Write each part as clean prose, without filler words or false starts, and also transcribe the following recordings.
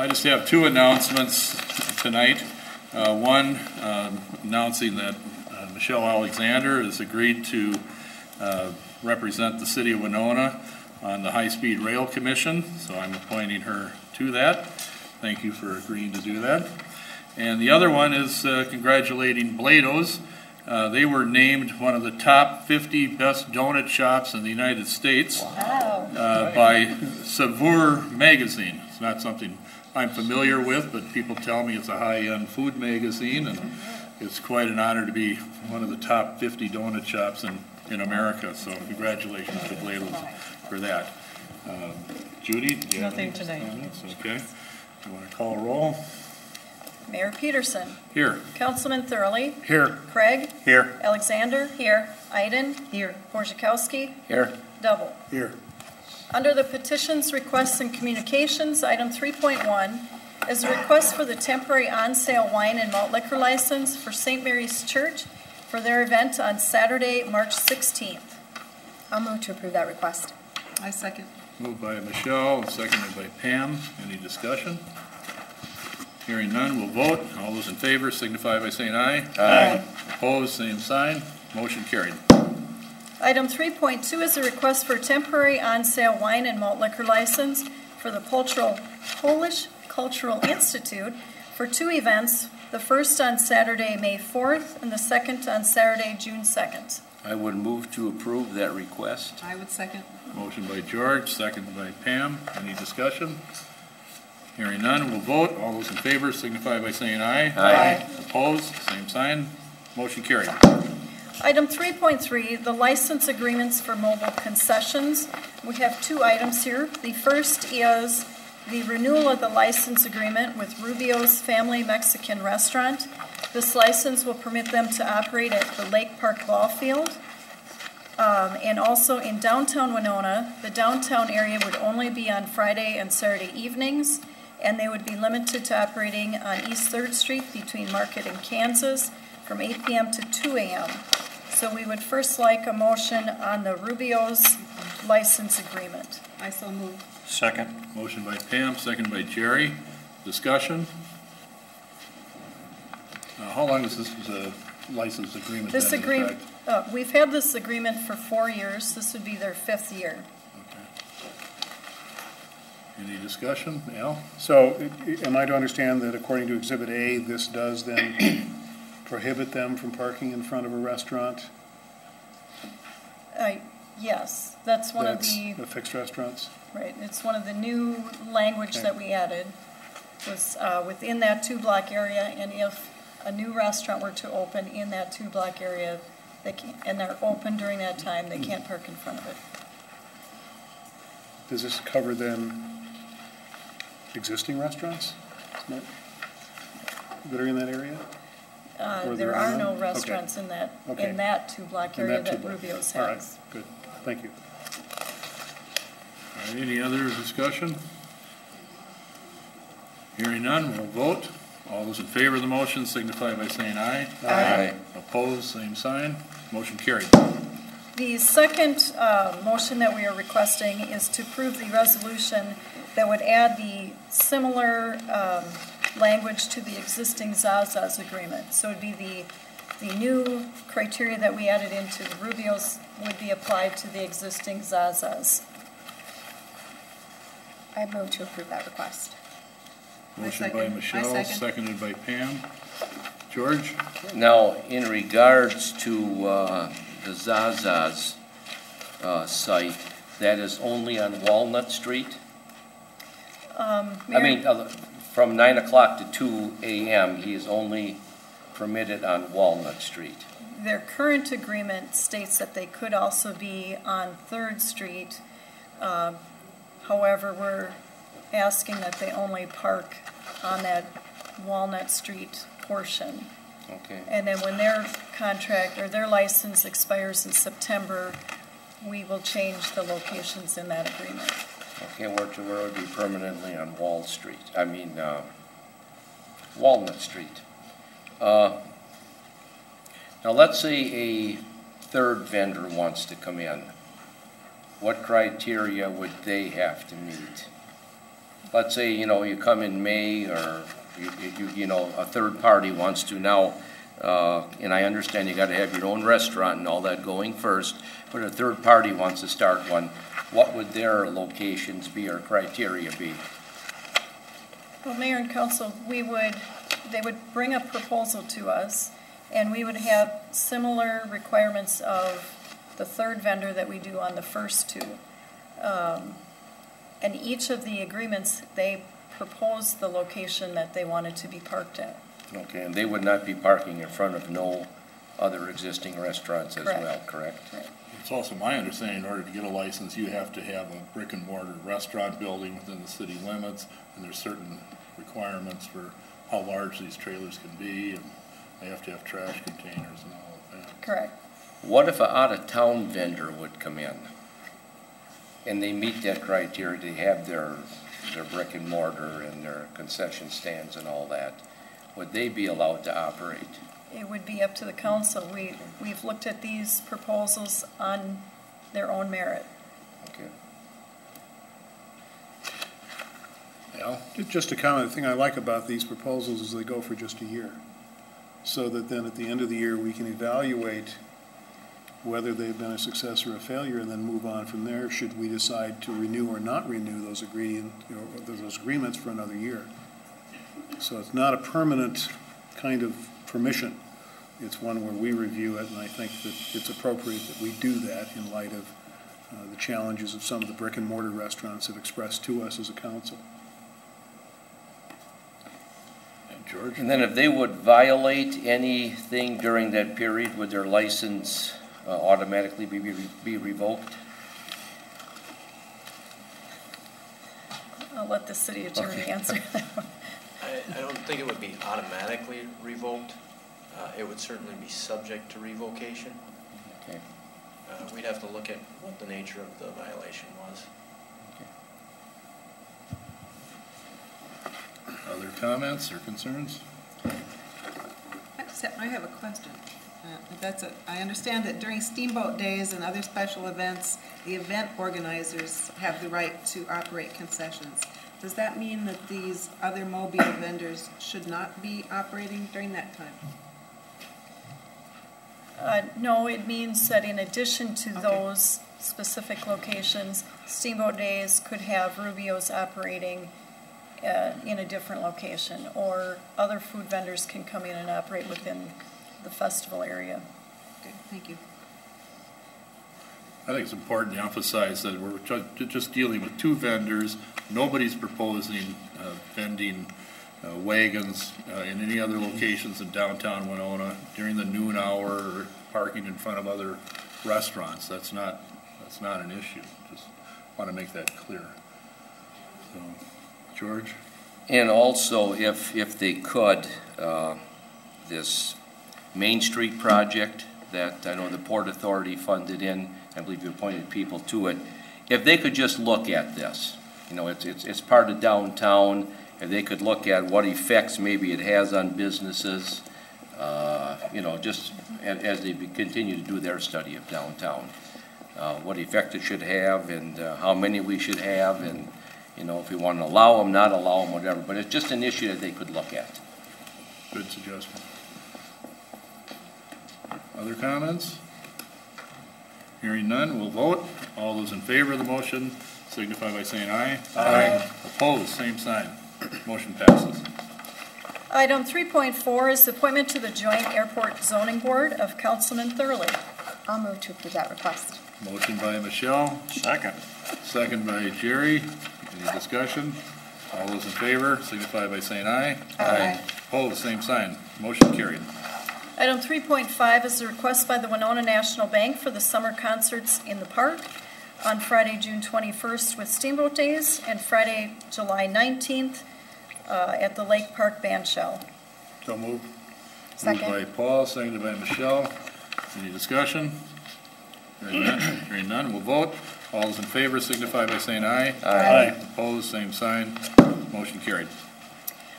I just have two announcements tonight. One, announcing that Michelle Alexander has agreed to represent the city of Winona on the High-Speed Rail Commission, so I'm appointing her to that. Thank you for agreeing to do that. And the other one is congratulating Blado's. They were named one of the top 50 best donut shops in the United States. Wow. By Saveur magazine. It's not something I'm familiar with, but people tell me it's a high-end food magazine, and it's quite an honor to be one of the top 50 donut shops in America. So congratulations to Blado's for that. Judy, do you have nothing tonight. Okay. You want to call a roll? Mayor Peterson. Here. Councilman Thurley. Here. Craig. Here. Alexander. Here. Iden. Here. Borzakowski. Here. Double. Here. Under the petitions, requests, and communications, item 3.1 is a request for the temporary on-sale wine and malt liquor license for St. Mary's Church for their event on Saturday, March 16th. I'll move to approve that request. I second. Moved by Michelle and seconded by Pam. Any discussion? Hearing none, we'll vote. All those in favor signify by saying aye. Aye. Opposed, same sign. Motion carried. Item 3.2 is a request for temporary on-sale wine and malt liquor license for the Polish Cultural Institute for two events, the first on Saturday, May 4th, and the second on Saturday, June 2nd. I would move to approve that request. I would second. Motion by George, seconded by Pam. Any discussion? Hearing none, we'll vote. All those in favor signify by saying aye. Aye. Opposed, same sign. Motion carried. Item 3.3, the license agreements for mobile concessions. We have two items here. The first is the renewal of the license agreement with Rubio's Family Mexican Restaurant. This license will permit them to operate at the Lake Park Ball Field. And also in downtown Winona, the downtown area would only be on Friday and Saturday evenings, and they would be limited to operating on East 3rd Street between Market and Kansas from 8 p.m. to 2 a.m. So we would first like a motion on the Rubio's license agreement. I so move. Second. Motion by Pam, seconded by Jerry. Discussion? How long is this license agreement? This agreement, we've had this agreement for 4 years. This would be their 5th year. Any discussion? Al? So am I to understand that according to Exhibit A, this does then prohibit them from parking in front of a restaurant? Yes, that's one of the fixed restaurants? Right, it's one of the new language that we added was within that 2-block area, and if a new restaurant were to open in that 2-block area, and they're open during that time, they can't park in front of it. Does this cover then existing restaurants that are in that area? There are no restaurants in that 2-block area that Rubio's has. All right, good. Thank you. All right, any other discussion? Hearing none, we'll vote. All those in favor of the motion signify by saying aye. Aye. Opposed, same sign. Motion carried. The second motion that we are requesting is to approve the resolution that would add the similar language to the existing Zaza's agreement. So it would be the new criteria that we added into the Rubio's would be applied to the existing Zaza's. I move to approve that request. Motion by Michelle, seconded by Pam. George? Now, in regards to the Zaza's site, that is only on Walnut Street? From 9 o'clock to 2 a.m., he is only permitted on Walnut Street. Their current agreement states that they could also be on 3rd Street. However, we're asking that they only park on that Walnut Street portion. Okay. And then when their contract or their license expires in September, we will change the locations in that agreement. Okay, we're to be permanently on Walnut Street. Now let's say a third vendor wants to come in. What criteria would they have to meet? let's say, you know, you come in May, or you know, a third party wants to now, and I understand you got to have your own restaurant and all that going first, but a third party wants to start one, what would their locations be or criteria be? Well, Mayor and Council, they would bring a proposal to us, and we would have similar requirements of the third vendor that we do on the first two. And each of the agreements, they proposed the location that they wanted to be parked at. Okay, and they would not be parking in front of no other existing restaurants as well, correct? Correct. It's also my understanding, in order to get a license, you have to have a brick and mortar restaurant building within the city limits, and there's certain requirements for how large these trailers can be, and they have to have trash containers and all of that. Correct. What if an out-of-town vendor would come in and they meet that criteria, they have their brick and mortar and their concession stands and all that, would they be allowed to operate? It would be up to the council. We've looked at these proposals on their own merit. Okay. Al? Just to comment, the thing I like about these proposals is they go for just a year. So that then at the end of the year, we can evaluate whether they've been a success or a failure, and then move on from there should we decide to renew or not renew those agreements for another year. So it's not a permanent kind of permission. It's one where we review it, and I think that it's appropriate that we do that in light of the challenges of some of the brick and mortar restaurants have expressed to us as a council. And George? And then if they would violate anything during that period, would their license automatically be revoked? I'll let the city attorney answer that one. I don't think it would be automatically revoked. It would certainly be subject to revocation. Okay. We'd have to look at what the nature of the violation was. Okay. Other comments or concerns? I have a question. I understand that during steamboat days and other special events, the event organizers have the right to operate concessions. Does that mean that these other mobile vendors should not be operating during that time? No, it means that in addition to those specific locations, steamboat days could have Rubio's operating in a different location, or other food vendors can come in and operate within the festival area. Okay, thank you. I think it's important to emphasize that we're just dealing with two vendors. Nobody's proposing vending wagons in any other locations in downtown Winona during the noon hour, or parking in front of other restaurants. That's not an issue. Just want to make that clear. So, George? And also, if they could, this Main Street project that I know the Port Authority funded in, I believe you appointed people to it, if they could just look at this, you know, it's part of downtown, if they could look at what effects maybe it has on businesses, you know, just as they continue to do their study of downtown, what effect it should have, and how many we should have, and, you know, if we want to allow them, not allow them, whatever. But it's just an issue that they could look at. Good suggestion. Other comments? Hearing none, we'll vote. All those in favor of the motion signify by saying aye. Aye. Opposed, same sign. Motion passes. Item 3.4 is the appointment to the Joint Airport Zoning Board of Councilman Thurley. I'll move to approve that request. Motion by Michelle. Second. Second by Jerry. Any discussion? All those in favor signify by saying aye. Aye. Opposed, same sign. Motion carried. Item 3.5 is a request by the Winona National Bank for the summer concerts in the park on Friday, June 21st with Steamboat Days, and Friday, July 19th at the Lake Park Band Shell. So moved. Second. Moved by Paul, seconded by Michelle. Any discussion? Hearing none, we'll vote. All those in favor signify by saying aye. Aye. Opposed, same sign. Motion carried.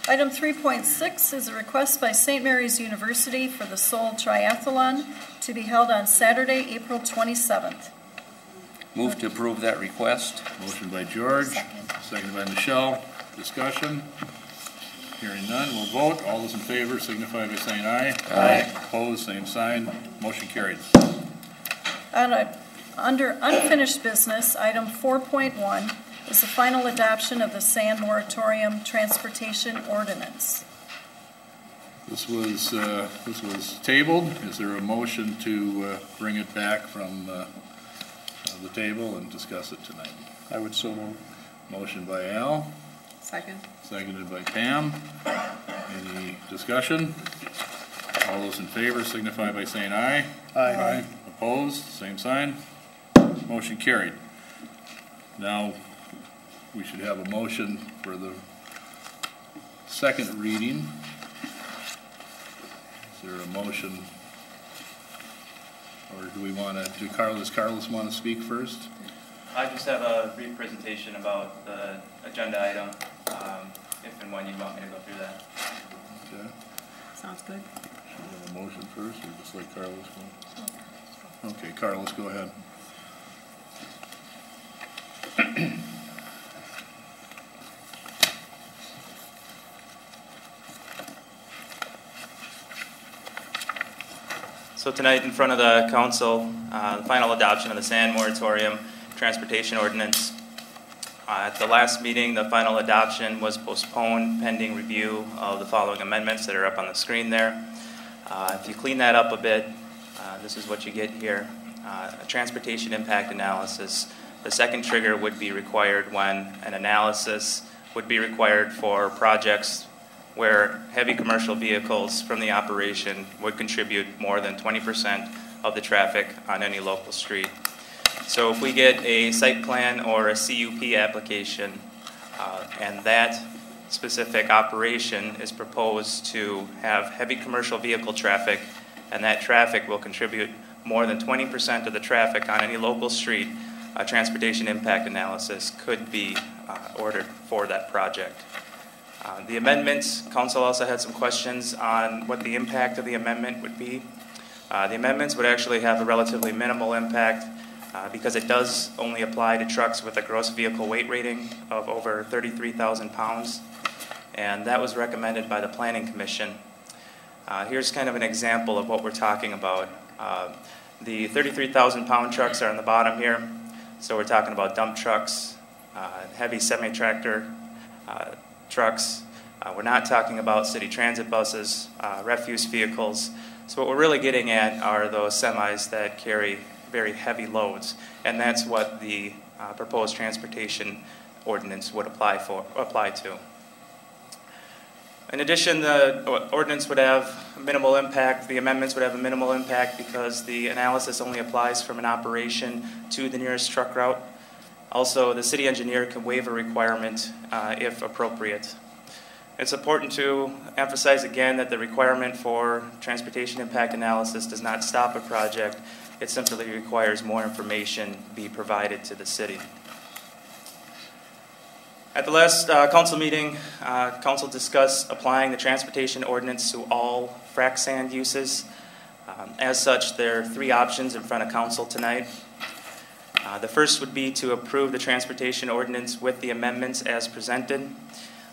Item 3.6 is a request by St. Mary's University for the Seoul Triathlon to be held on Saturday, April 27th. Move to approve that request. Motion by George, seconded by Michelle. Discussion. Hearing none, we'll vote. All those in favor signify by saying aye. Aye. Opposed, same sign. Motion carried. Under unfinished business, item 4.1 is the final adoption of the sand moratorium transportation ordinance. This was tabled. Is there a motion to bring it back from the table and discuss it tonight? I would so move. Motion by Al, Second. seconded by Pam. Any discussion? All those in favor signify by saying aye. Aye. Opposed, same sign. Motion carried. Now, we should have a motion for the second reading. Is there a motion? Or do we want to, does Carlos want to speak first? I just have a brief presentation about the agenda item, if and when you want me to go through that. Okay. Sounds good. Should we have a motion first, or just let Carlos go? Okay, Carlos, go ahead. So tonight in front of the council, the final adoption of the sand moratorium transportation ordinance. At the last meeting, the final adoption was postponed pending review of the following amendments that are up on the screen there. If you clean that up a bit, this is what you get here. A transportation impact analysis. The second trigger would be required when an analysis would be required for projects where heavy commercial vehicles from the operation would contribute more than 20% of the traffic on any local street. So if we get a site plan or a CUP application and that specific operation is proposed to have heavy commercial vehicle traffic, and that traffic will contribute more than 20% of the traffic on any local street, a transportation impact analysis could be ordered for that project. The amendments, council also had some questions on what the impact of the amendment would be. The amendments would actually have a relatively minimal impact because it does only apply to trucks with a gross vehicle weight rating of over 33,000 pounds, and that was recommended by the Planning Commission. Here's kind of an example of what we're talking about. The 33,000 pound trucks are on the bottom here, so we're talking about dump trucks, heavy semi-tractor trucks. We're not talking about city transit buses, refuse vehicles. So what we're really getting at are those semis that carry very heavy loads, and that's what the proposed transportation ordinance would apply to. In addition, the ordinance would have minimal impact. The amendments would have a minimal impact because the analysis only applies from an operation to the nearest truck route. Also, the city engineer can waive a requirement if appropriate. It's important to emphasize again that the requirement for transportation impact analysis does not stop a project. It simply requires more information be provided to the city. At the last council meeting, council discussed applying the transportation ordinance to all frac sand uses. As such, there are three options in front of council tonight. The first would be to approve the transportation ordinance with the amendments as presented.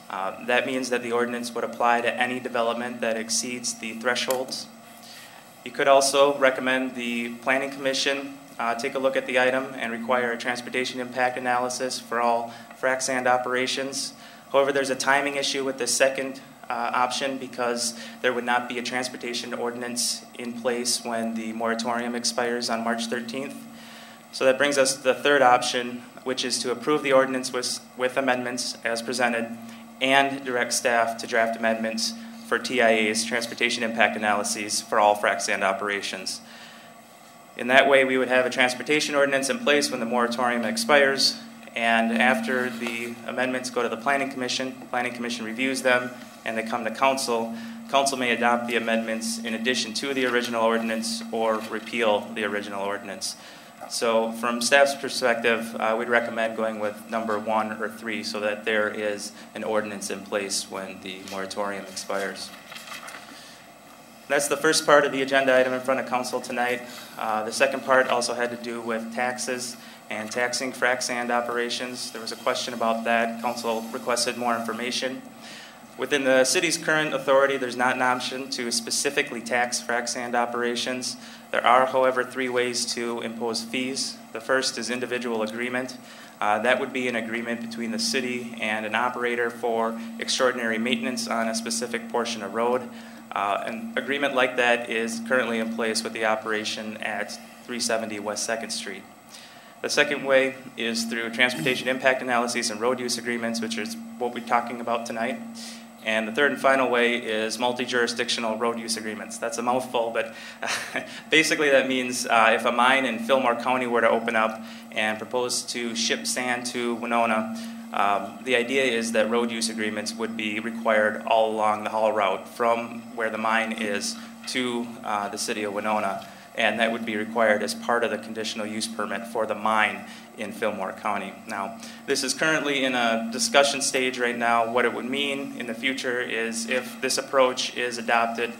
That means that the ordinance would apply to any development that exceeds the thresholds. You could also recommend the Planning Commission take a look at the item and require a transportation impact analysis for all frac sand operations. However, there's a timing issue with the second option because there would not be a transportation ordinance in place when the moratorium expires on March 13th. So that brings us to the third option, which is to approve the ordinance with amendments as presented and direct staff to draft amendments for TIA's transportation impact analyses for all frac sand operations. In that way, we would have a transportation ordinance in place when the moratorium expires, and after the amendments go to the Planning Commission reviews them, and they come to council. Council may adopt the amendments in addition to the original ordinance or repeal the original ordinance. So from staff's perspective, we'd recommend going with number 1 or 3 so that there is an ordinance in place when the moratorium expires. That's the first part of the agenda item in front of council tonight. The second part also had to do with taxes and taxing frac sand operations. There was a question about that. Council requested more information. Within the city's current authority, there's not an option to specifically tax frac sand operations. There are, however, 3 ways to impose fees. The first is individual agreement. That would be an agreement between the city and an operator for extraordinary maintenance on a specific portion of road. An agreement like that is currently in place with the operation at 370 West 2nd Street. The second way is through transportation impact analyses and road use agreements, which is what we're talking about tonight. And the third and final way is multi-jurisdictional road use agreements. That's a mouthful, but basically that means if a mine in Fillmore County were to open up and propose to ship sand to Winona, the idea is that road use agreements would be required all along the haul route from where the mine is to the city of Winona. And that would be required as part of the conditional use permit for the mine in Fillmore County. Now, this is currently in a discussion stage right now. What it would mean in the future is if this approach is adopted,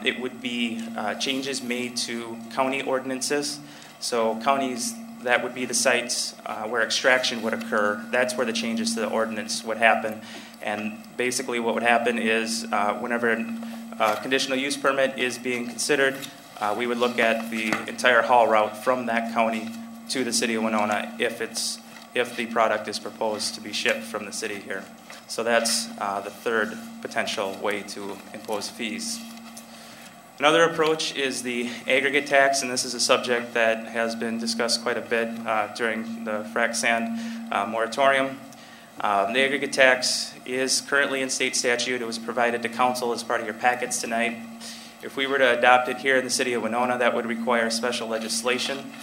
it would be changes made to county ordinances. So counties, that would be the sites where extraction would occur. That's where the changes to the ordinance would happen. And basically what would happen is whenever a conditional use permit is being considered, we would look at the entire haul route from that county to the city of Winona if the product is proposed to be shipped from the city here. So that's the third potential way to impose fees. Another approach is the aggregate tax, and this is a subject that has been discussed quite a bit during the frac sand moratorium. The aggregate tax is currently in state statute. It was provided to council as part of your packets tonight. If we were to adopt it here in the city of Winona, that would require special legislation.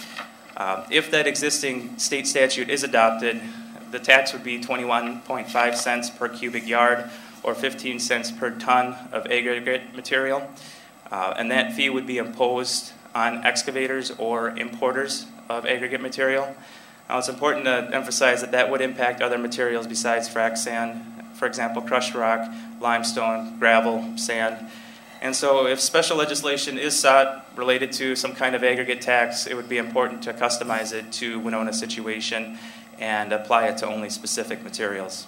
If that existing state statute is adopted, the tax would be 21.5 cents per cubic yard or 15 cents per ton of aggregate material. And that fee would be imposed on excavators or importers of aggregate material. Now, it's important to emphasize that that would impact other materials besides frac sand, for example, crushed rock, limestone, gravel, sand. And so if special legislation is sought related to some kind of aggregate tax, it would be important to customize it to Winona's situation and apply it to only specific materials.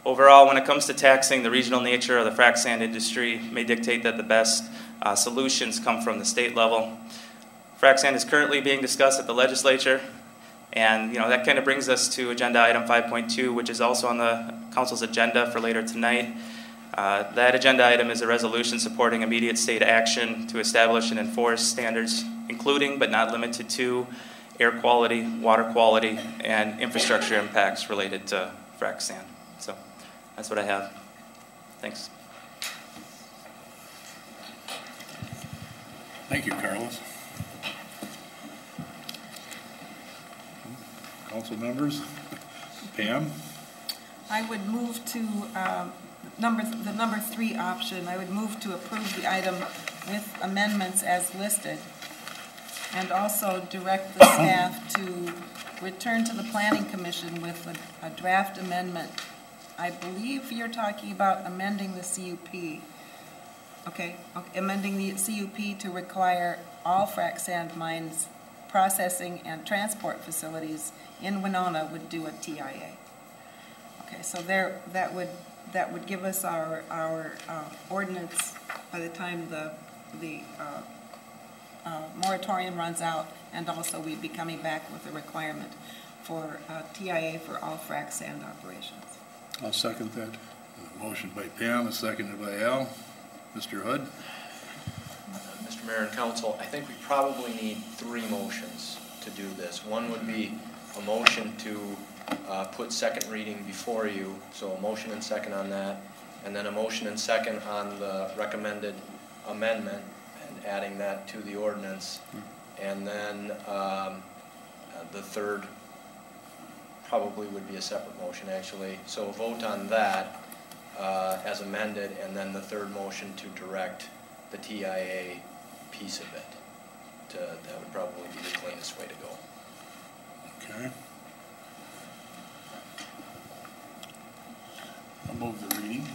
Overall, when it comes to taxing, the regional nature of the frac sand industry may dictate that the best solutions come from the state level. Frac sand is currently being discussed at the legislature, and that kind of brings us to agenda item 5.2, which is also on the council's agenda for later tonight. That agenda item is a resolution supporting immediate state action to establish and enforce standards, including but not limited to air quality, water quality, and infrastructure impacts related to frac sand. So that's what I have. Thanks. Thank you, Carlos. Council members, Pam? I would move to the number 3 option. I would move to approve the item with amendments as listed, and also direct the staff to return to the Planning Commission with a draft amendment. I believe you're talking about amending the CUP. Okay, amending the CUP to require all frac sand mines, processing and transport facilities in Winona would do a TIA. Okay, so that would give us our ordinance by the time the moratorium runs out, and also we'd be coming back with a requirement for TIA for all frac sand operations. I'll second that. A motion by Pam, a seconded by Al. Mr. Hood? Mr. Mayor and Council, I think we probably need 3 motions to do this. One would be a motion to put second reading before you, so a motion and second on that, and then a motion and second on the recommended amendment and adding that to the ordinance, and then the third probably would be a separate motion actually. So a vote on that as amended, and then the third motion to direct the TIA piece of it. That would probably be the cleanest way to go. Okay. I'll move the reading.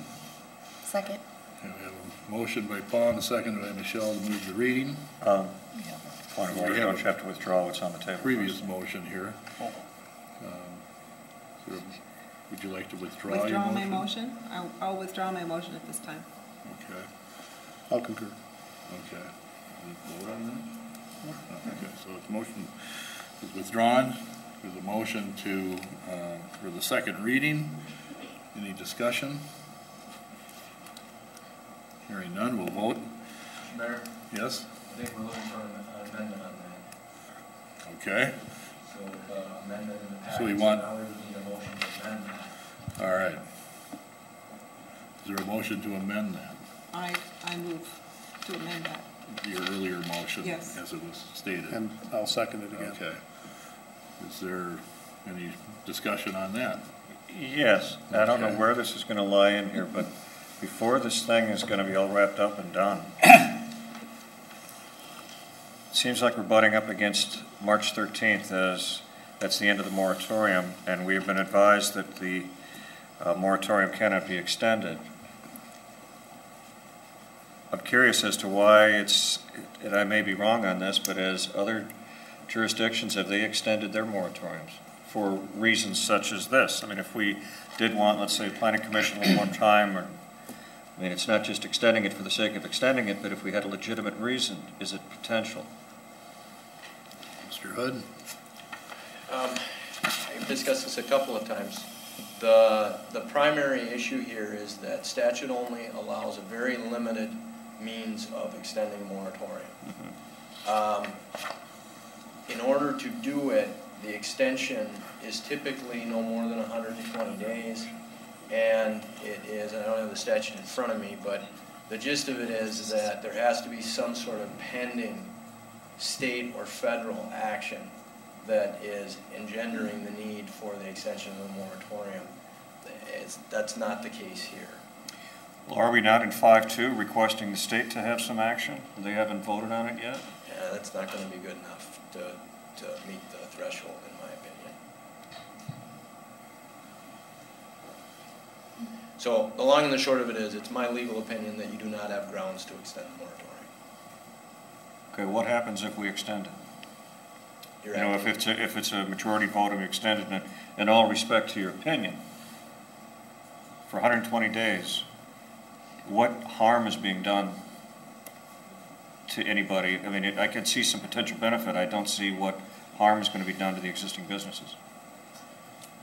Second. And we have Motion by Paul and a second by Michelle to move the reading. Point of We order, have don't you have to withdraw what's on the table? Previous first? motion here. So would you like to withdraw your Withdraw motion? my motion? I'll withdraw my motion at this time. Okay, I'll concur. okay. We vote on that? Okay, so the motion is withdrawn. There's a motion to, for the second reading. Any discussion? Hearing none, we'll vote. Mayor, Yes? I think we're looking for an amendment on that. Okay, So the amendment in the package. So we want- Now we would need a motion to amend that. all right. Is there a motion to amend that, I move to amend that. your earlier motion? Yes. As it was stated? And I'll second it again. Okay. Is there any discussion on that? Yes, I don't know Okay. where this is going to lie in here, but before this thing is going to be all wrapped up and done, it seems like we're butting up against March 13th as that's the end of the moratorium, and we have been advised that the moratorium cannot be extended. I'm curious as to why it's, and I may be wrong on this, but as other jurisdictions, have they extended their moratoriums for reasons such as this? I mean, if we did want, let's say, planning commission one time, or, I mean, it's not just extending it for the sake of extending it, but if we had a legitimate reason, is it potential? Mr. Hood? I've discussed this a couple of times. The primary issue here is that statute only allows a very limited means of extending a moratorium. In order to do it, the extension is typically no more than 120 days, and it is, I don't have the statute in front of me, but the gist of it is that there has to be some sort of pending state or federal action that is engendering the need for the extension of the moratorium. That's not the case here. Well, are we not in 5.2 requesting the state to have some action? They haven't voted on it yet? Yeah, that's not going to be good enough to meet the threshold, in my opinion. So the long and the short of it is, it's my legal opinion that you do not have grounds to extend the moratorium. Okay, what happens if we extend it? You're You know, acting- if it's a majority vote and we extend it, and in all respect to your opinion, for 120 days, what harm is being done to anybody? I mean, I can see some potential benefit. I don't see what harm is going to be done to the existing businesses.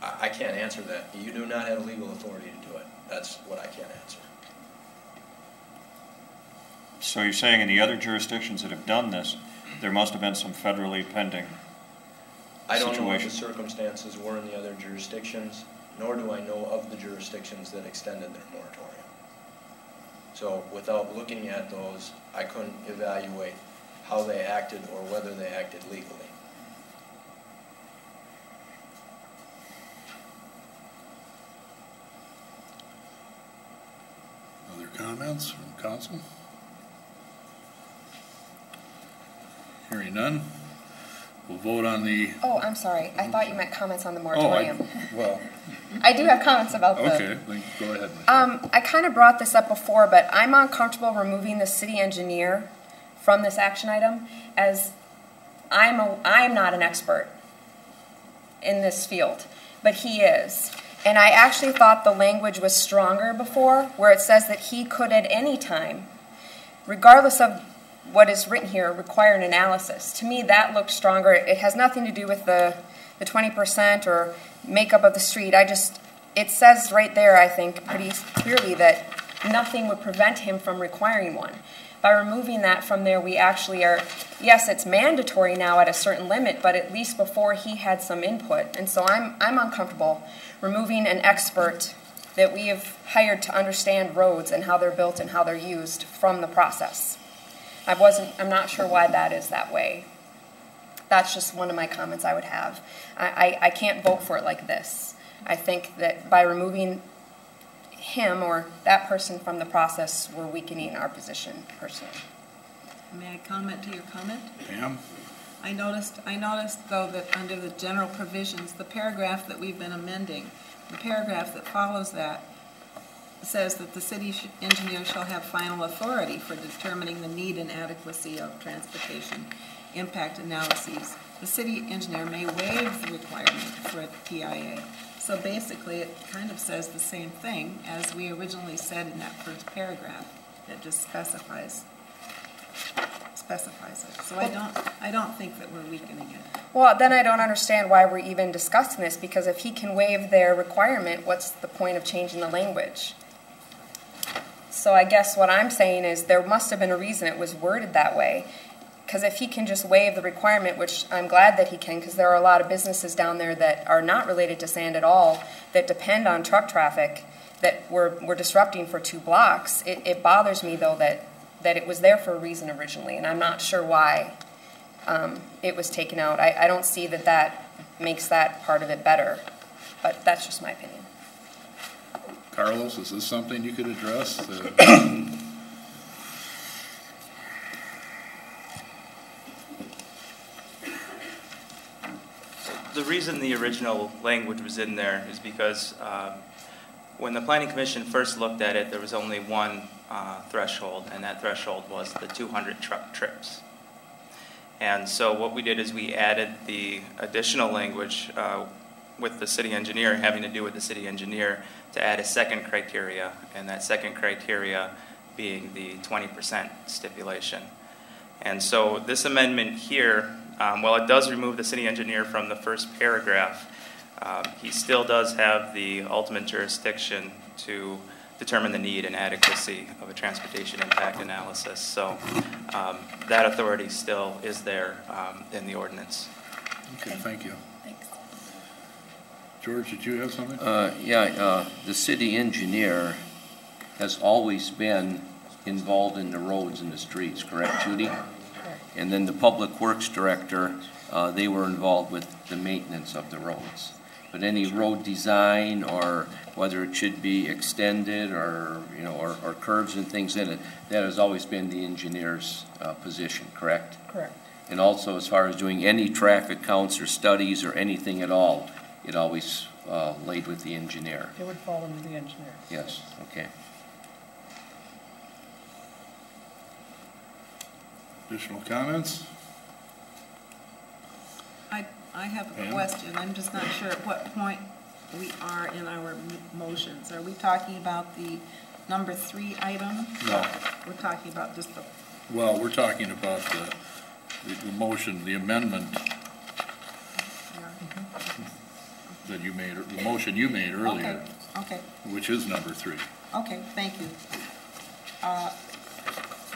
I can't answer that. You do not have legal authority to do it. That's what I can't answer. So you're saying in the other jurisdictions that have done this, there must have been some federally pending I don't know what the situation. circumstances were in the other jurisdictions, nor do I know of the jurisdictions that extended their moratorium. So without looking at those, I couldn't evaluate how they acted or whether they acted legally. Other comments from council? Hearing none, we'll vote on the, Oh, I'm sorry. I thought you meant comments on the oh, moratorium. well, I do have comments about the. okay, then go ahead, Michelle. I kind of brought this up before, but I'm uncomfortable removing the city engineer from this action item, as I'm not an expert in this field, but he is. And I actually thought the language was stronger before, where it says that he could at any time, regardless of what is written here, require an analysis. To me, that looks stronger. It has nothing to do with the 20% or makeup of the street. It says right there, I think, pretty clearly that nothing would prevent him from requiring one. By removing that from there, we actually are, yes, it's mandatory now at a certain limit, but at least before he had some input. And so I'm uncomfortable removing an expert that we have hired to understand roads and how they're built and how they're used from the process. I'm not sure why that is that way. That's just one of my comments I would have. I can't vote for it like this. I think that by removing him or that person from the process, we're weakening our position personally. May I comment to your comment? Pam? I noticed though that under the general provisions, the paragraph that we've been amending, the paragraph that follows that, says that the city engineer shall have final authority for determining the need and adequacy of transportation impact analyses. The city engineer may waive the requirement for a TIA. So basically, it kind of says the same thing as we originally said in that first paragraph. It just specifies it. So I don't think that we're weakening it. Well, then I don't understand why we're even discussing this, because if he can waive their requirement, what's the point of changing the language? So I guess what I'm saying is there must have been a reason it was worded that way. Because if he can just waive the requirement, which I'm glad that he can, because there are a lot of businesses down there that are not related to sand at all, that depend on truck traffic, that we're disrupting for 2 blocks. It bothers me, though, that it was there for a reason originally, and I'm not sure why it was taken out. I don't see that makes that part of it better, but that's just my opinion. Carlos, is this something you could address? The reason the original language was in there is because when the Planning Commission first looked at it, there was only one threshold, and that threshold was the 200 truck trips. And so what we did is we added the additional language with the city engineer, having to do with the city engineer, to add a second criteria, and that second criteria being the 20% stipulation. And so this amendment here, while it does remove the city engineer from the first paragraph, he still does have the ultimate jurisdiction to determine the need and adequacy of a transportation impact analysis. So that authority still is there in the ordinance. Okay, thank you. Thanks. George, did you have something? The city engineer has always been involved in the roads and the streets, correct, Judy? Correct. And then the public works director, they were involved with the maintenance of the roads. But any road design, or whether it should be extended, or or curves and things in it, that has always been the engineer's position, correct? Correct. And also, as far as doing any traffic counts or studies or anything at all, it always laid with the engineer. It would fall under the engineer. Yes, okay. Additional comments? I have a Pam? question. I'm just not sure at what point we are in our motions. Are we talking about the number 3 item? No. We're talking about just the, Well, we're talking about the motion, the amendment that you made, the motion you made earlier, okay, which is number 3. okay, thank you.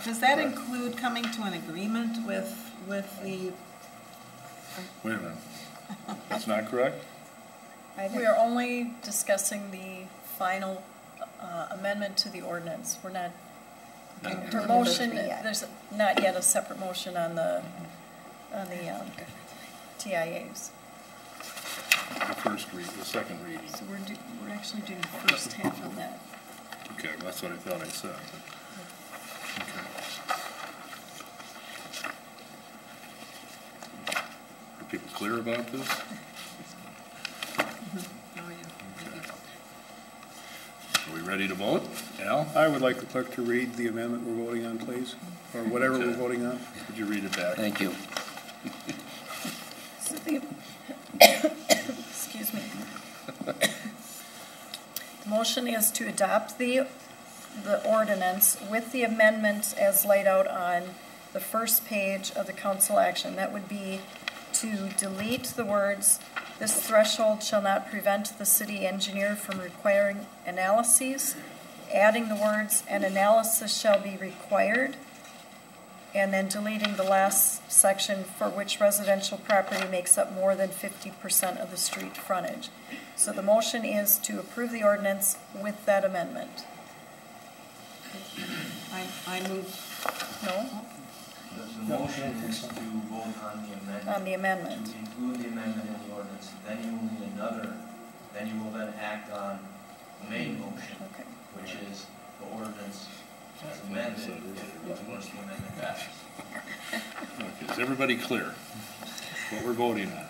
Does that include coming to an agreement with the, Wait a minute. That's not correct? We are only discussing the final amendment to the ordinance. We're not, her motion, there's not yet a separate motion on the TIAs. The second reading. So we're actually doing the first half of that. Okay, that's what I thought I said. Okay. Are people clear about this? Are we ready to vote? Al? I would like the clerk to read the amendment we're voting on, please, or whatever we're voting on. Could you read it back? Thank you. So excuse me. The motion is to adopt the ordinance with the amendments as laid out on the first page of the council action. That would be to delete the words, "This threshold shall not prevent the city engineer from requiring analyses," adding the words, "an analysis shall be required," and then deleting the last section, "for which residential property makes up more than 50% of the street frontage." So the motion is to approve the ordinance with that amendment. I move, No? The motion is to vote on the amendment. On the amendment. To include the amendment in the ordinance, then you will need another, then you will then act on the main motion, Okay. which is the ordinance as amended, if of course the amendment passes. Okay, is everybody clear what we're voting on?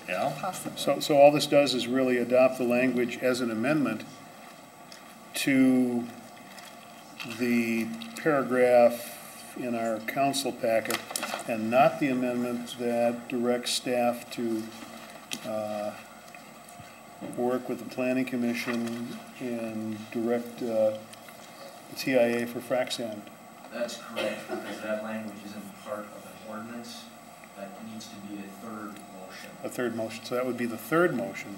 Al? Possible. So all this does is really adopt the language as an amendment to the paragraph in our council packet and not the amendment that directs staff to work with the planning commission and direct the TIA for frac sand. That's correct, because that language isn't part of an ordinance. That needs to be a third motion. A third motion. So that would be the third motion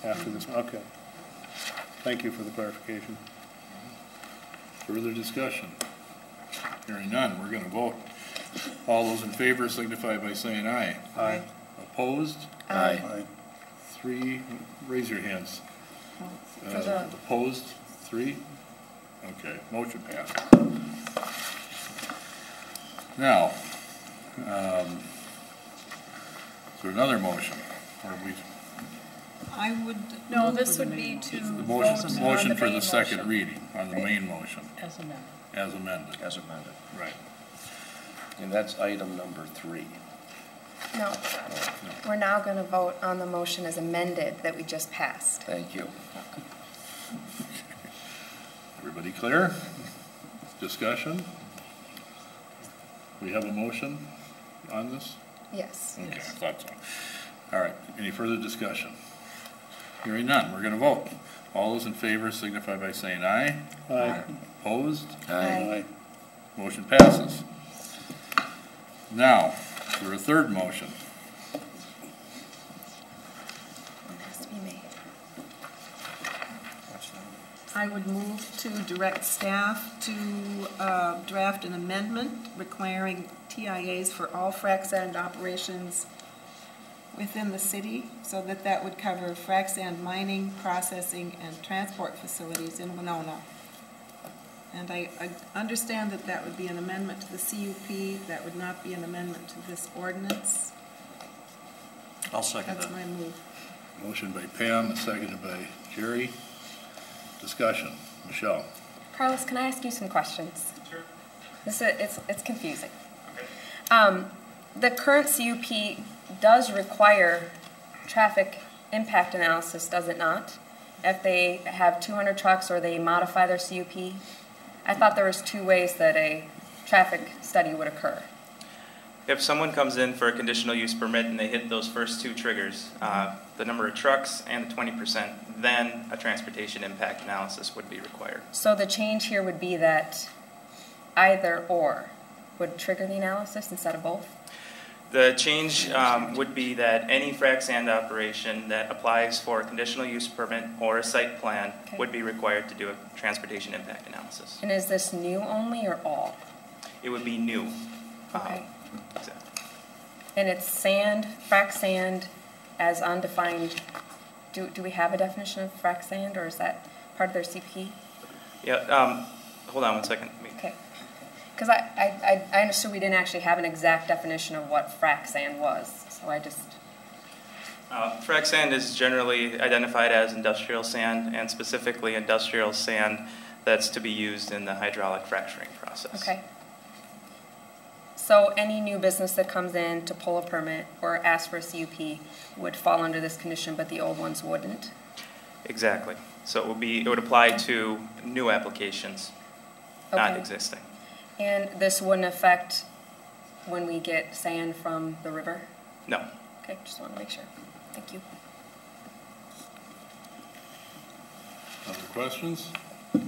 after this one. Okay. Thank you for the clarification. Further discussion? Hearing none, we're going to vote. All those in favor signify by saying aye. Aye. Opposed? Aye. 3, raise your hands. For the- Opposed? 3? Okay, motion passed. Now, is there another motion? Or we, I would. No, move this for the would be main to motion. the vote motion, on motion the for the main second motion. reading on the main motion, As amended. as amended. As amended. Right. And that's item number 3. No, we're now going to vote on the motion as amended that we just passed. Thank you. Everybody clear? Discussion? We have a motion on this? Yes. Okay, I thought so. All right, any further discussion? Hearing none, we're going to vote. All those in favor signify by saying aye. Aye. Opposed? Aye. Motion passes. Now, for a third motion. One has to be made. I would move to direct staff to draft an amendment requiring TIAs for all frac sand operations within the city, so that that would cover frac sand mining, processing, and transport facilities in Winona. And I understand that that would be an amendment to the CUP, that would not be an amendment to this ordinance. I'll second That's that. my move. Motion by Pam, seconded by Jerry. Discussion. Michelle. Carlos, can I ask you some questions? Sure. It's confusing. The current CUP does require traffic impact analysis, does it not? If they have 200 trucks or they modify their CUP? I thought there was 2 ways that a traffic study would occur. If someone comes in for a conditional use permit and they hit those first 2 triggers, the number of trucks and the 20%, then a transportation impact analysis would be required. So the change here would be that either or would trigger the analysis instead of both? The change would be that any frac sand operation that applies for a conditional use permit or a site plan Okay. would be required to do a transportation impact analysis. And is this new only or all? It would be new. Okay. Exactly. And it's sand, frac sand, as undefined. Do we have a definition of frac sand, or is that part of their CP? Yeah, hold on one second. Let me- Okay. Because I understood we didn't actually have an exact definition of what frac sand was, so I just... Frac sand is generally identified as industrial sand, and specifically industrial sand that's to be used in the hydraulic fracturing process. Okay. So any new business that comes in to pull a permit or ask for a CUP would fall under this condition, but the old ones wouldn't? Exactly. So it would apply to new applications, not Okay. existing. And this wouldn't affect when we get sand from the river? No. Okay, just want to make sure. Thank you. Other questions or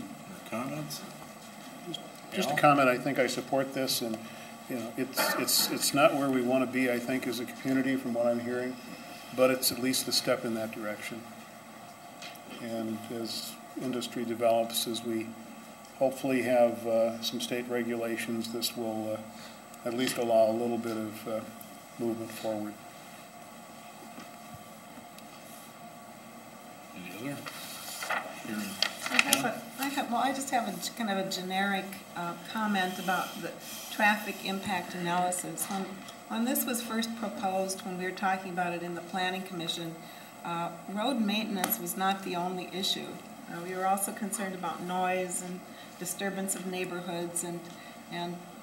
comments? Just a Al? comment, I think I support this, and, you know, it's not where we want to be, I think, as a community from what I'm hearing, but it's at least a step in that direction. And as industry develops, as we hopefully have some state regulations, this will at least allow a little bit of movement forward. Any other? Hearing I just have a kind of a generic comment about the traffic impact analysis. When this was first proposed, when we were talking about it in the Planning Commission, road maintenance was not the only issue. We were also concerned about noise and disturbance of neighborhoods and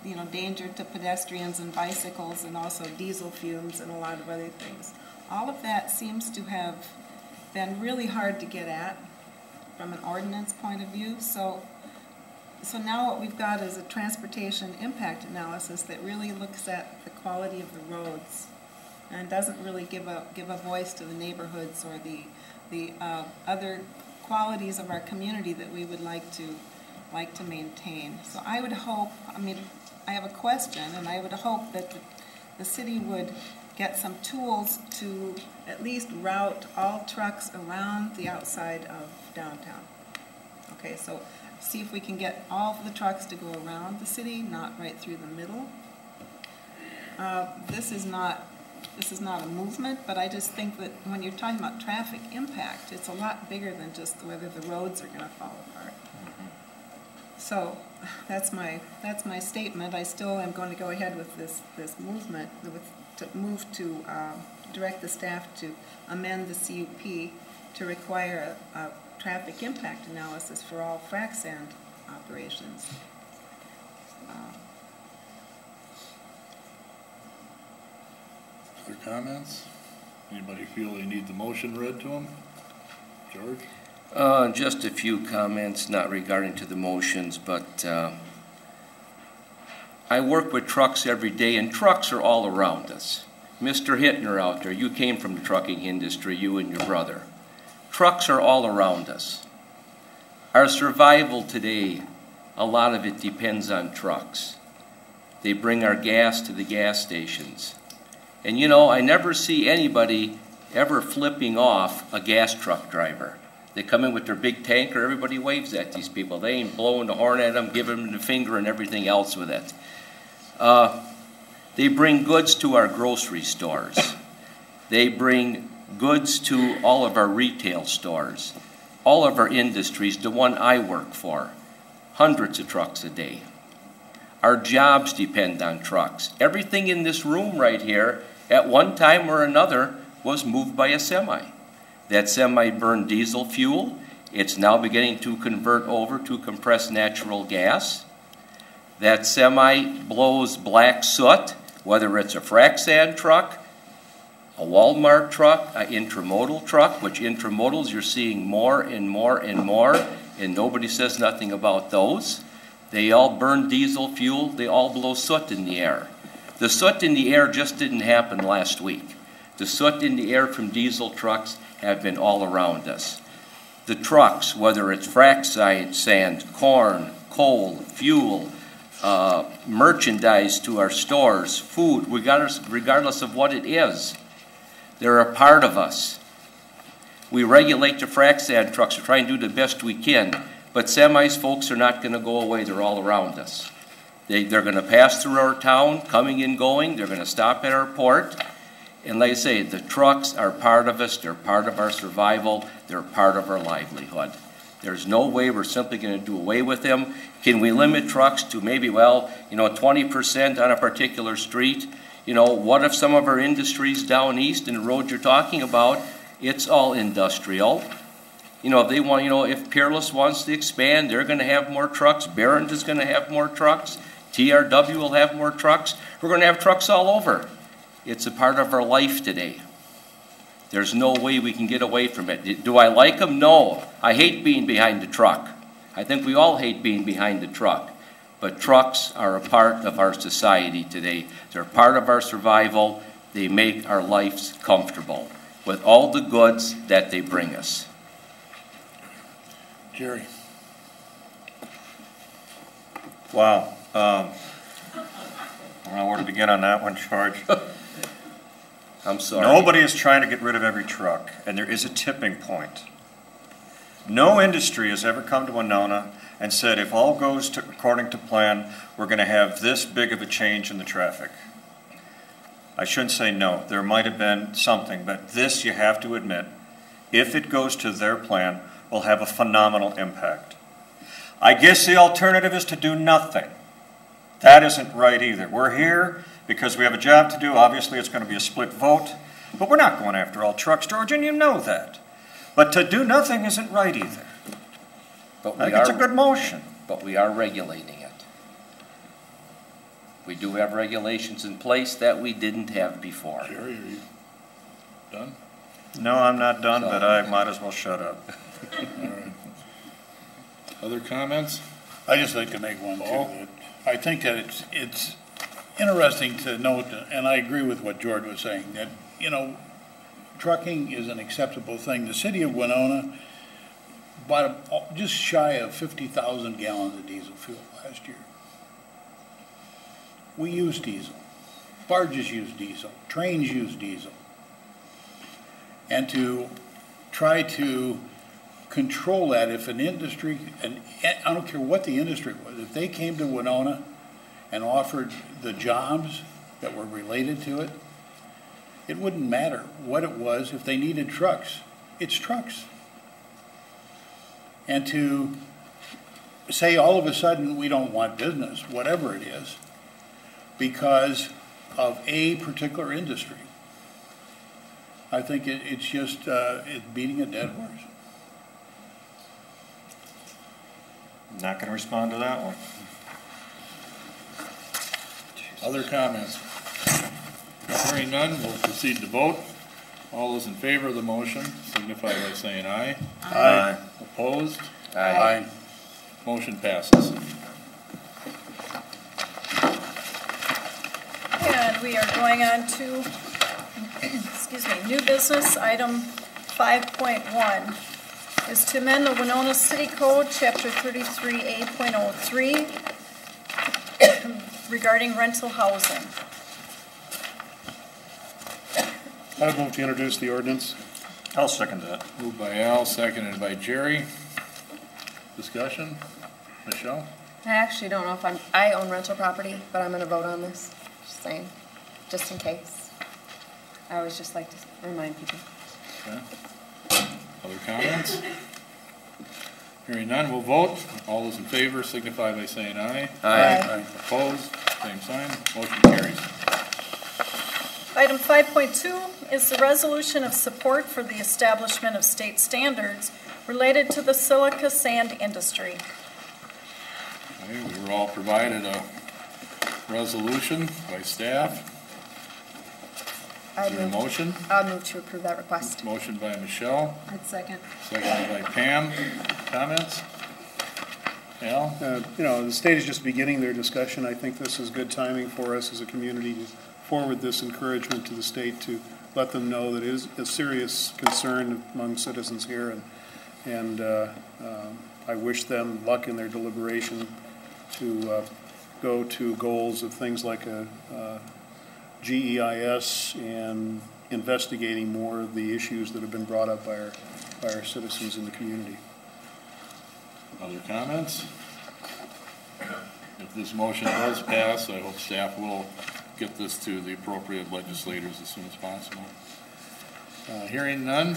you know, danger to pedestrians and bicycles, and also diesel fumes and a lot of other things. All of that seems to have been really hard to get at. from an ordinance point of view. So now what we've got is a transportation impact analysis that really looks at the quality of the roads and doesn't really give a voice to the neighborhoods or the other qualities of our community that we would like to maintain. So I would hope, I have a question, and I would hope that the city would get some tools to at least route all trucks around the outside of downtown. Okay, so see if we can get all of the trucks to go around the city, not right through the middle. This is not a movement, but I just think that when you're talking about traffic impact, it's a lot bigger than just whether the roads are going to fall apart. So that's my statement. I still am going to go ahead with this movement to direct the staff to amend the CUP to require a traffic impact analysis for all frac sand operations. Other comments? Anybody feel they need the motion read to them? George? Just a few comments, not regarding to the motions, but I work with trucks every day, and trucks are all around us. Mr. Hittner out there, you came from the trucking industry, you and your brother. Trucks are all around us. Our survival today, a lot of it depends on trucks. They bring our gas to the gas stations. And you know, I never see anybody ever flipping off a gas truck driver. They come in with their big tanker, everybody waves at these people. They ain't blowing the horn at them, giving them the finger and everything else with it. They bring goods to our grocery stores. They bring goods to all of our retail stores, all of our industries, the one I work for, hundreds of trucks a day. Our jobs depend on trucks. Everything in this room right here, at one time or another, was moved by a semi. That semi burned diesel fuel. It's now beginning to convert over to compressed natural gas. That semi blows black soot, whether it's a frac sand truck, a Walmart truck, an intermodal truck, which intermodals you're seeing more and more and more, and nobody says nothing about those. They all burn diesel fuel. They all blow soot in the air. The soot in the air just didn't happen last week. The soot in the air from diesel trucks have been all around us. The trucks, whether it's frac sand, corn, coal, fuel, merchandise to our stores, food, regardless of what it is, they're a part of us. We regulate the frac sand trucks. We try and do the best we can. But semis, folks, are not going to go away. They're all around us. They're going to pass through our town, coming and going. They're going to stop at our port. And like I say, the trucks are part of us. They're part of our survival. They're part of our livelihood. There's no way we're simply going to do away with them. Can we limit trucks to maybe, 20% on a particular street? What if some of our industries down east in the road you're talking about, it's all industrial? If they want, if Peerless wants to expand, they're going to have more trucks. Barron is going to have more trucks. TRW will have more trucks. We're going to have trucks all over. It's a part of our life today. There's no way we can get away from it. Do I like them? No. I hate being behind the truck. I think we all hate being behind the truck. But trucks are a part of our society today. They're part of our survival. They make our lives comfortable with all the goods that they bring us. Jerry. Wow. I don't know where to begin on that one, George. I'm sorry. Nobody is trying to get rid of every truck, and there is a tipping point. No industry has ever come to Winona and said, if all goes according to plan, we're going to have this big of a change in the traffic. I shouldn't say no. There might have been something, but this, you have to admit, if it goes to their plan, will have a phenomenal impact. I guess the alternative is to do nothing. That isn't right either. We're here because we have a job to do. Obviously, it's going to be a split vote, but we're not going after all trucks, George, and you know that. But to do nothing isn't right either. But I think it's a good motion. But we are regulating it. We do have regulations in place that we didn't have before. Jerry, are you done? No, I'm not done, but I might as well shut up. All right. Other comments? I just like to make one too. Paul? That I think that it's interesting to note, and I agree with what George was saying, that, you know, trucking is an acceptable thing. The city of Winona bought just shy of 50,000 gallons of diesel fuel last year. We use diesel. Barges use diesel. Trains use diesel. And to try to control that, if an industry, and I don't care what the industry was, if they came to Winona and offered the jobs that were related to it, it wouldn't matter what it was. If they needed trucks, it's trucks. And to say all of a sudden we don't want business, whatever it is, because of a particular industry, I think it's just it's beating a dead horse. Not going to respond to that one. Other comments? Hearing none, we'll proceed to vote. All those in favor of the motion signify by saying aye. Aye. Opposed? Aye. Motion passes. And we are going on to, excuse me, new business, item 5.1 is to amend the Winona City Code, Chapter 33A.03, regarding rental housing. I would move to introduce the ordinance. I'll second that. Moved by Al, seconded by Jerry. Discussion? Michelle? I actually don't know if I own rental property, but I'm going to vote on this. Just saying, just in case. I always just like to remind people. Okay. Other comments? Hearing none, we'll vote. All those in favor signify by saying aye. Aye. Opposed? Same sign. Motion carries. Item 5.2 is the resolution of support for the establishment of state standards related to the silica sand industry. Okay, we were all provided a resolution by staff. Is there a motion? I'll move to approve that request. Motion by Michelle, I'd second. seconded by Pam. Comments? Al? You know, the state is just beginning their discussion. I think this is good timing for us as a community to forward this encouragement to the state to let them know that it is a serious concern among citizens here, and I wish them luck in their deliberation to go to goals of things like a GEIS and investigating more of the issues that have been brought up by our citizens in the community. Other comments? If this motion does pass, I hope staff will get this to the appropriate legislators as soon as possible. Hearing none,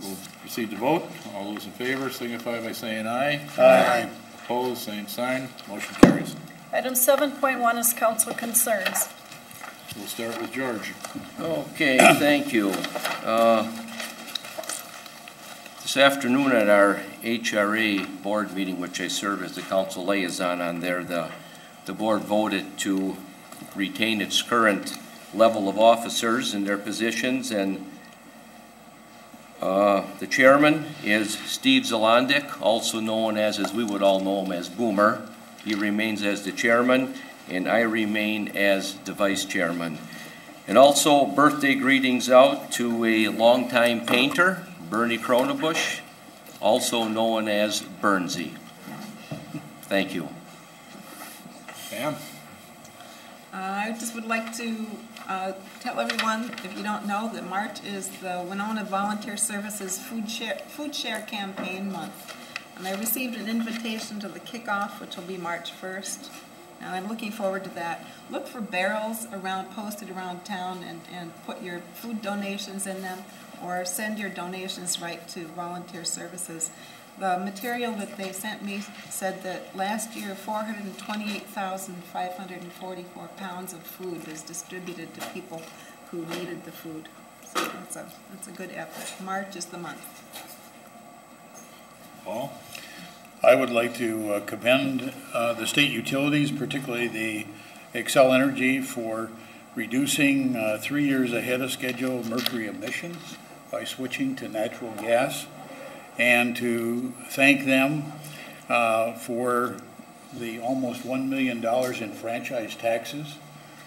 we'll proceed to vote. All those in favor signify by saying aye. Aye. Opposed, same sign. Motion carries. Item 7.1 is council concerns. We'll start with George. Okay, thank you. This afternoon at our HRA board meeting, which I serve as the council liaison on there, the board voted to retain its current level of officers in their positions, and the chairman is Steve Zalandic, also known as we would all know him as Boomer. He remains as the chairman, and I remain as the vice chairman. And also birthday greetings out to a longtime painter, Bernie Cronebush, also known as Bernsey. Thank you. Pam? I just would like to tell everyone, if you don't know, that March is the Winona Volunteer Services Food Share Campaign Month. And I received an invitation to the kickoff, which will be March 1st. And I'm looking forward to that. Look for barrels posted around town and put your food donations in them, or send your donations right to Volunteer Services. The material that they sent me said that last year 428,544 pounds of food was distributed to people who needed the food. So that's a good effort. March is the month. Paul? I would like to commend the state utilities, particularly the Xcel Energy, for reducing 3 years ahead of schedule mercury emissions by switching to natural gas, and to thank them for the almost $1 million in franchise taxes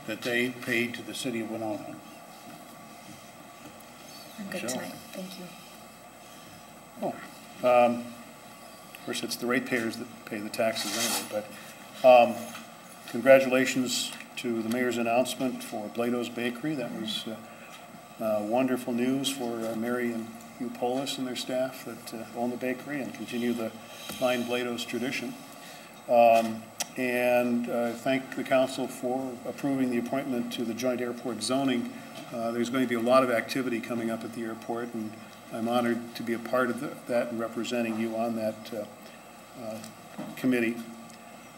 that they paid to the city of Winona. I'm good Michelle? tonight, thank you. Of course, it's the ratepayers that pay the taxes anyway, but congratulations to the mayor's announcement for Blado's Bakery. That was wonderful news for Mary and Hugh Polis and their staff that own the bakery and continue the fine Blado's tradition. And thank the council for approving the appointment to the joint airport zoning. There's going to be a lot of activity coming up at the airport, and I'm honored to be a part of that and representing you on that committee.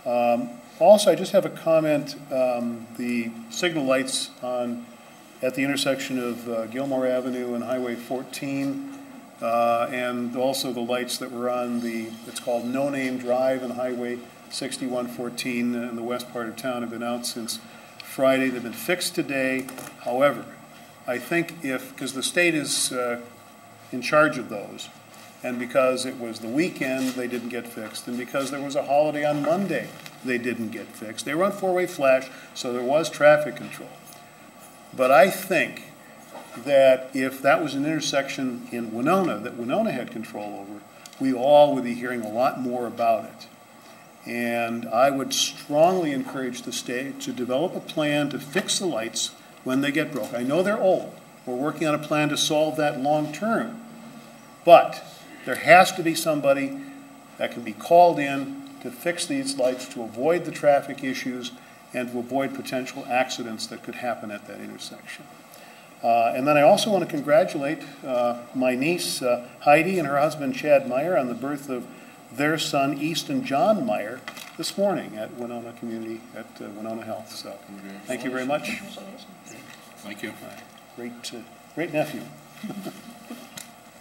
Also, I just have a comment. The signal lights at the intersection of Gilmore Avenue and Highway 14, and also the lights that were on it's called No Name Drive and Highway 6114 in the west part of town have been out since Friday. They've been fixed today. However, I think because the state is in charge of those, and because it was the weekend, they didn't get fixed, and because there was a holiday on Monday, they didn't get fixed. They were on four-way flash, so there was traffic control. But I think that if that was an intersection in Winona that Winona had control over, we all would be hearing a lot more about it. And I would strongly encourage the state to develop a plan to fix the lights when they get broke. I know they're old. We're working on a plan to solve that long term. But there has to be somebody that can be called in to fix these lights to avoid the traffic issues and to avoid potential accidents that could happen at that intersection. And then I also want to congratulate my niece Heidi and her husband Chad Meyer on the birth of their son Easton John Meyer this morning at Winona Community at Winona Health. So thank you very much. Thank you. Great nephew.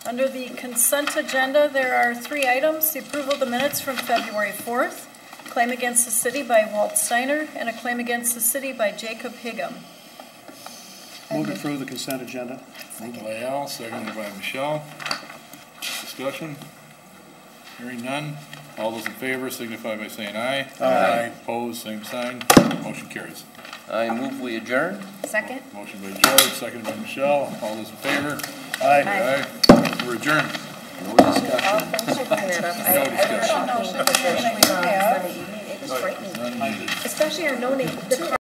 Under the consent agenda, there are 3 items: the approval of the minutes from February 4th, claim against the city by Walt Steiner, and a claim against the city by Jacob Higgum. Move to approve the consent agenda. Moved by Al, seconded by Michelle. Discussion? Hearing none. All those in favor signify by saying aye. Aye. Opposed, same sign. Motion carries. I move we adjourn. Second? Motion by George, seconded by Michelle. All those in favor? Aye. Aye. We're adjourned. No discussion. Oh, thanks for bringing that up. No discussion. I was shocking, especially on Sunday evening. It was frightening. None needed. Especially our no-name.